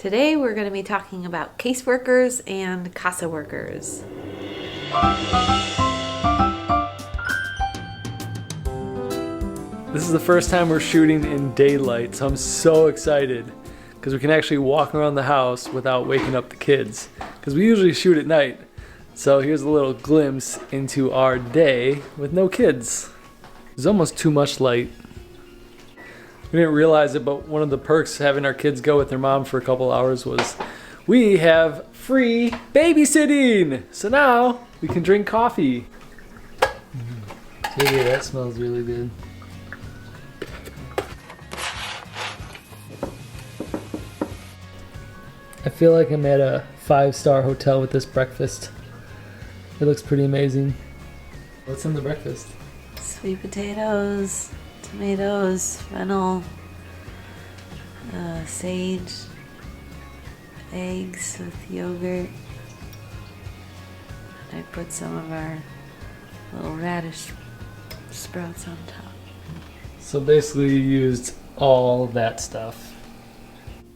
Today we're going to be talking about caseworkers and CASA workers. This is the first time we're shooting in daylight, so I'm so excited because we can actually walk around the house without waking up the kids, because we usually shoot at night. So here's a little glimpse into our day with no kids. There's almost too much light. We didn't realize it, but one of the perks having our kids go with their mom for a couple hours was we have free babysitting. So now we can drink coffee. Hey, that smells really good. I feel like I'm at a 5-star hotel with this breakfast. It looks pretty amazing. What's in the breakfast? Sweet potatoes, tomatoes, fennel, sage, eggs with yogurt. And I put some of our little radish sprouts on top. So basically you used all that stuff.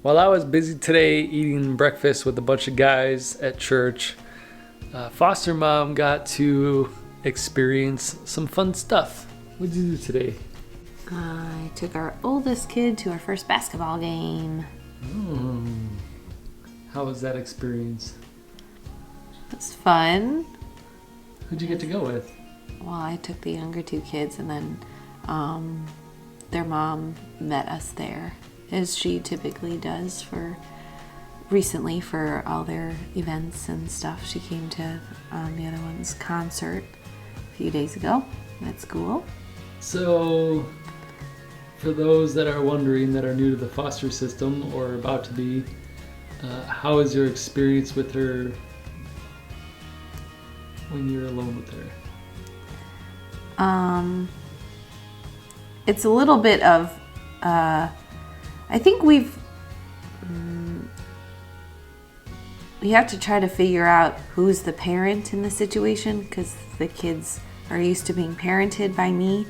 While I was busy today eating breakfast with a bunch of guys at church, foster mom got to experience some fun stuff. What did you do today? I took our oldest kid to our first basketball game. How was that experience? It was fun. Who'd you get to go with? Well, I took the younger two kids, and then their mom met us there, as she typically does for all their events and stuff. She came to the other one's concert a few days ago at school. So, for those that are wondering, that are new to the foster system or about to be, how is your experience with her when you're alone with her? It's a little bit of, I think we have to try to figure out who's the parent in the situation, because the kids are used to being parented by me,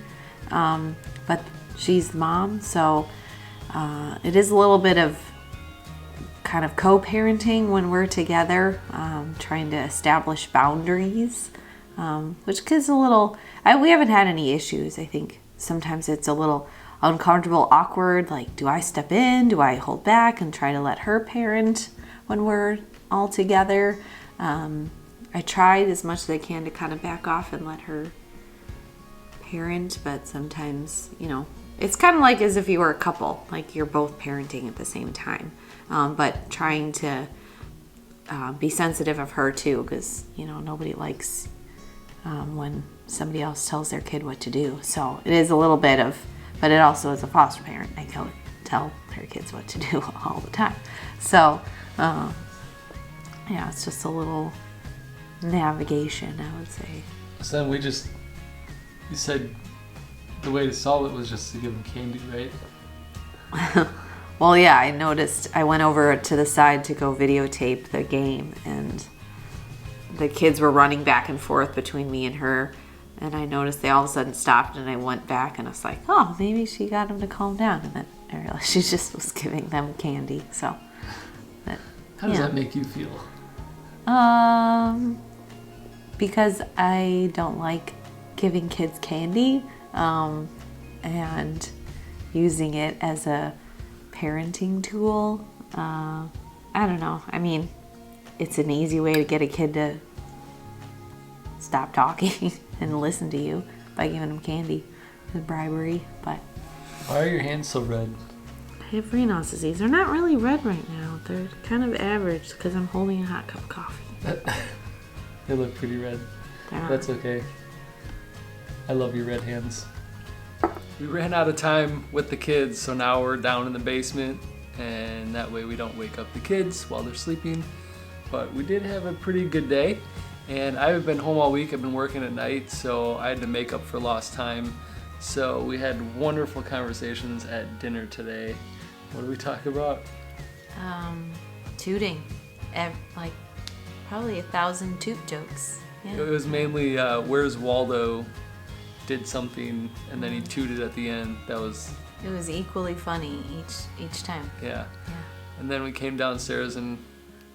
but she's the mom, so it is a little bit of kind of co-parenting when we're together, trying to establish boundaries, which is a little, we haven't had any issues. I think sometimes it's a little uncomfortable, awkward, like, do I step in, do I hold back and try to let her parent when we're all together? I tried as much as I can to kind of back off and let her parent, but sometimes, it's kind of like as if you were a couple, like you're both parenting at the same time, but trying to be sensitive of her too, because nobody likes when somebody else tells their kid what to do. So it is a little bit of, but it also is a foster parent. I tell their kids what to do all the time. So it's just a little navigation, I would say. So then you said the way to solve it was just to give them candy, right? Well, yeah, I noticed, I went over to the side to go videotape the game, and the kids were running back and forth between me and her, and I noticed they all of a sudden stopped, and I went back and I was like, oh, maybe she got them to calm down, and then I realized she just was giving them candy. So but, how does that make you feel? Because I don't like giving kids candy, and using it as a parenting tool. I don't know. I mean, it's an easy way to get a kid to stop talking and listen to you by giving them candy with bribery, but... Why are your hands so red? I have Raynaud's disease. They're not really red right now. They're kind of average because I'm holding a hot cup of coffee. They look pretty red. That's okay. I love your red hands. We ran out of time with the kids, so now we're down in the basement, and that way we don't wake up the kids while they're sleeping. But we did have a pretty good day, and I haven't been home all week. I've been working at night, so I had to make up for lost time. So we had wonderful conversations at dinner today. What did we talk about? Tooting. Like probably 1,000 toot jokes. Yeah. It was mainly Where's Waldo did something and then he tooted at the end. It was equally funny each time. Yeah. And then we came downstairs and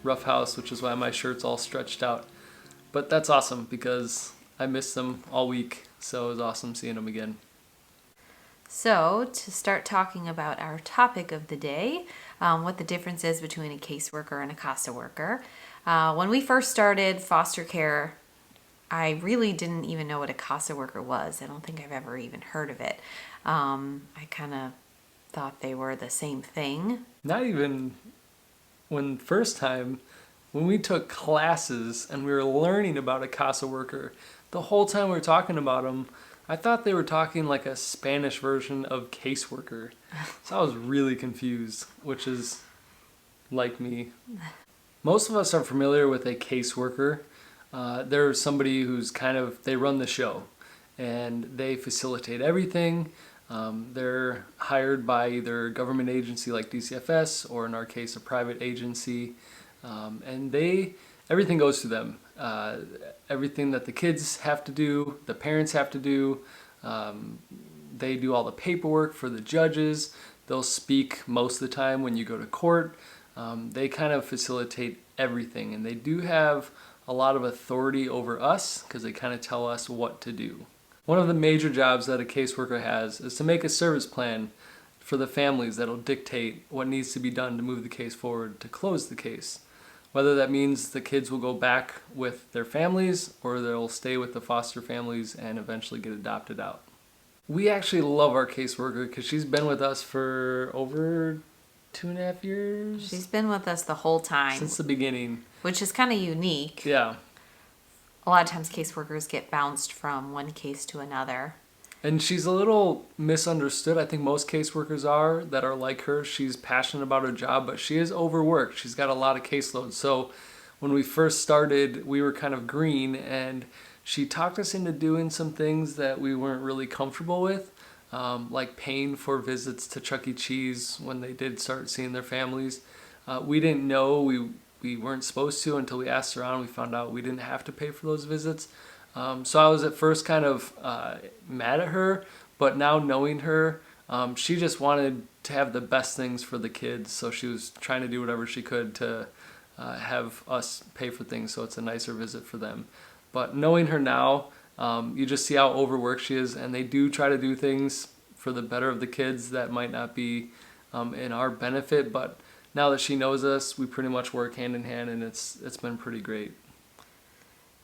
rough house, which is why my shirt's all stretched out. But that's awesome because I missed them all week, so it was awesome seeing them again. So, to start talking about our topic of the day, what the difference is between a caseworker and a CASA worker. When we first started foster care, I really didn't even know what a CASA worker was. I don't think I've ever even heard of it. I kind of thought they were the same thing. Not even when we took classes and we were learning about a CASA worker, the whole time we were talking about them, I thought they were talking like a Spanish version of caseworker. So I was really confused, which is like me. Most of us are familiar with a caseworker. They're somebody who's they run the show and they facilitate everything. They're hired by either a government agency like DCFS or in our case a private agency. And everything goes to them. Everything that the kids have to do, the parents have to do. They do all the paperwork for the judges. They'll speak most of the time when you go to court. They kind of facilitate everything, and they do have a lot of authority over us because they kind of tell us what to do. One of the major jobs that a caseworker has is to make a service plan for the families that'll dictate what needs to be done to move the case forward to close the case. Whether that means the kids will go back with their families or they'll stay with the foster families and eventually get adopted out. We actually love our caseworker because she's been with us for over 2.5 years. She's been with us the whole time. Since the beginning. Which is kind of unique. Yeah. A lot of times caseworkers get bounced from one case to another. And she's a little misunderstood. I think most caseworkers are that are like her. She's passionate about her job, but she is overworked. She's got a lot of caseload. So when we first started, we were kind of green, and she talked us into doing some things that we weren't really comfortable with, like paying for visits to Chuck E. Cheese when they did start seeing their families. We didn't know we weren't supposed to until we asked around. We found out we didn't have to pay for those visits. So I was at first kind of mad at her, but now knowing her, she just wanted to have the best things for the kids. So she was trying to do whatever she could to have us pay for things so it's a nicer visit for them. But knowing her now, you just see how overworked she is, and they do try to do things for the better of the kids that might not be in our benefit. But now that she knows us, we pretty much work hand in hand, and it's been pretty great.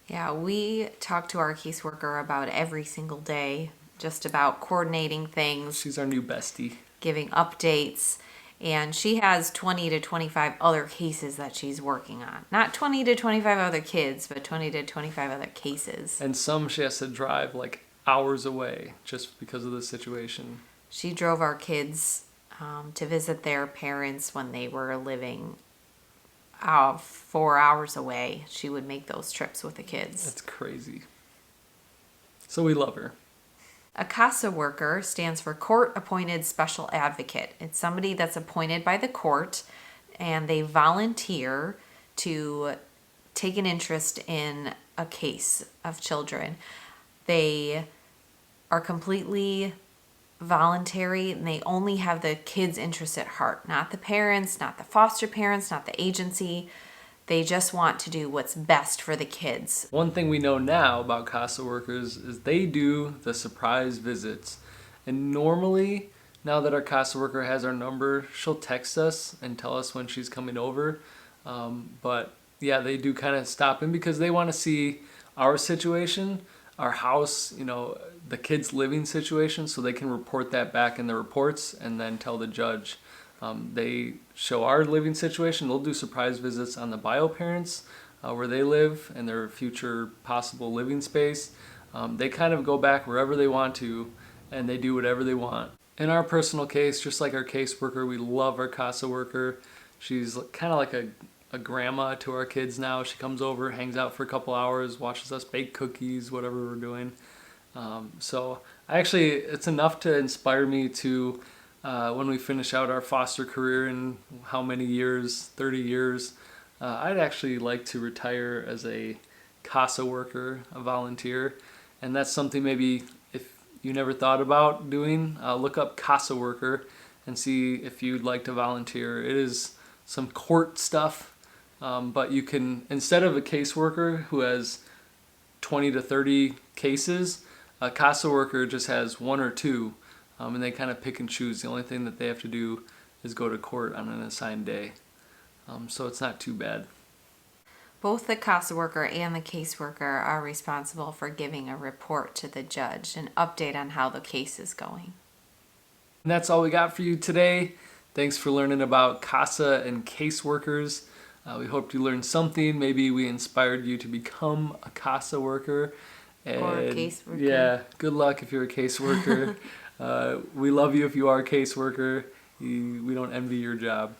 Yeah, we talk to our caseworker about every single day, just about coordinating things. She's our new bestie. Giving updates. And she has 20 to 25 other cases that she's working on. Not 20 to 25 other kids, but 20 to 25 other cases. And some she has to drive like hours away just because of the situation. She drove our kids to visit their parents when they were living 4 hours away. She would make those trips with the kids. That's crazy. So we love her. A CASA worker stands for Court Appointed Special Advocate. It's somebody that's appointed by the court, and they volunteer to take an interest in a case of children. They are completely voluntary, and they only have the kids' interests at heart, not the parents, not the foster parents, not the agency. They just want to do what's best for the kids. One thing we know now about CASA workers is they do the surprise visits. And normally, now that our CASA worker has our number, she'll text us and tell us when she's coming over. But yeah, they do kind of stop in because they want to see our situation, our house, the kids' living situation, so they can report that back in the reports and then tell the judge. They show our living situation. They'll do surprise visits on the bio parents where they live and their future possible living space. They kind of go back wherever they want to, and they do whatever they want. In our personal case, just like our caseworker, we love our CASA worker. She's kind of like a grandma to our kids now. She comes over, hangs out for a couple hours, watches us bake cookies, whatever we're doing. So it's enough to inspire me to, when we finish out our foster career in how many years, 30 years, I'd actually like to retire as a CASA worker, a volunteer. And that's something maybe if you never thought about doing, look up CASA worker and see if you'd like to volunteer. It is some court stuff. But you can, instead of a caseworker who has 20 to 30 cases, a CASA worker just has 1 or 2, and they kind of pick and choose. The only thing that they have to do is go to court on an assigned day. So it's not too bad. Both the CASA worker and the caseworker are responsible for giving a report to the judge, an update on how the case is going. And that's all we got for you today. Thanks for learning about CASA and caseworkers. We hope you learned something. Maybe we inspired you to become a CASA worker. Or a caseworker. Yeah, good luck if you're a caseworker. We love you if you are a caseworker. We don't envy your job.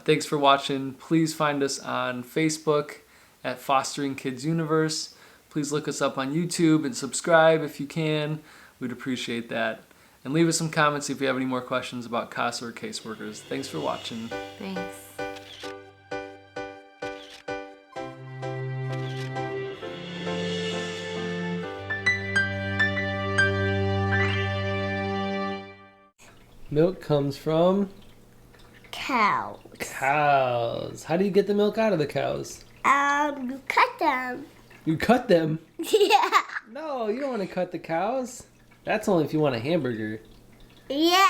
Thanks for watching. Please find us on Facebook at Fostering Kids Universe. Please look us up on YouTube and subscribe if you can. We'd appreciate that. And leave us some comments if you have any more questions about CASA or caseworkers. Thanks for watching. Thanks. Milk comes from Cow. cows. How do you get the milk out of the cows? You cut them. You cut them? Yeah. No, you don't want to cut the cows. That's only if you want a hamburger. Yeah.